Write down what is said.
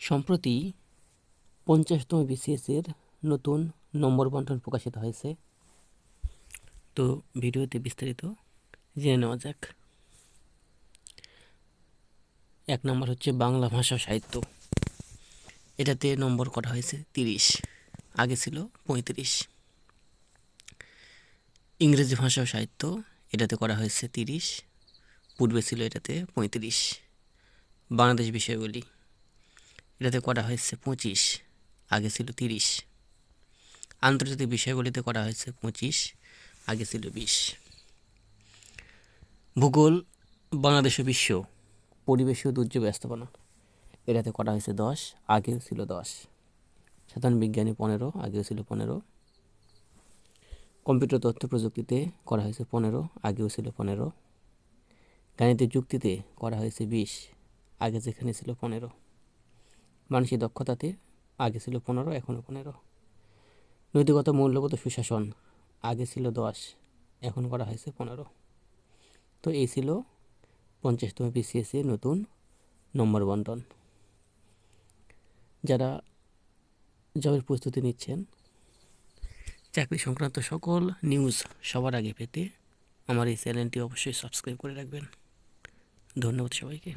সম্প্রতি 50তম বিসিএসের নতুন নম্বর বন্টন প্রকাশিত হয়েছে। তো ভিডিওতে বিস্তারিত জেনে নেওয়া যাক। 1 নম্বর হচ্ছে বাংলা ভাষা ও সাহিত্য। এটাতে নম্বর করা হয়েছে 30, আগে ছিল 35। ইংরেজি ভাষা ও সাহিত্য, এটাতে করা হয়েছে 30, পূর্বে ছিল এটাতে 35। বাংলাদেশ বিষয়গুলি, এটাতে করা হয়েছে 25, আগে ছিল 30। আন্তর্জাতিক বিষয়গুলিতে করা হয়েছে 25, আগে ছিল 20। ভূগোল, বাংলাদেশ ও বিশ্ব, পরিবেশ ও দুর্যোগ ব্যবস্থাপনা, এটাতে করা হয়েছে 10, আগেও ছিল 10। সাধারণ বিজ্ঞানী 15, আগেও ছিল 15। কম্পিউটার তথ্য প্রযুক্তিতে করা হয়েছে 15, আগেও ছিল 15। গাণিতিক যুক্তিতে করা হয়েছে 20, আগে যেখানে ছিল 15। মানসিক দক্ষতাতে আগে ছিল 15, এখনও 15। নৈতিকতা মূল্যবোধ সুশাসন, আগে ছিল 10, এখন করা হয়েছে 15। তো এই ছিল 50তম বিসিএসের নতুন নম্বর বন্টন। যারা জবের প্রস্তুতি নিচ্ছেন, চাকরি সংক্রান্ত সকল নিউজ সবার আগে পেতে আমার এই চ্যানেলটি অবশ্যই সাবস্ক্রাইব করে রাখবেন। ধন্যবাদ সবাইকে।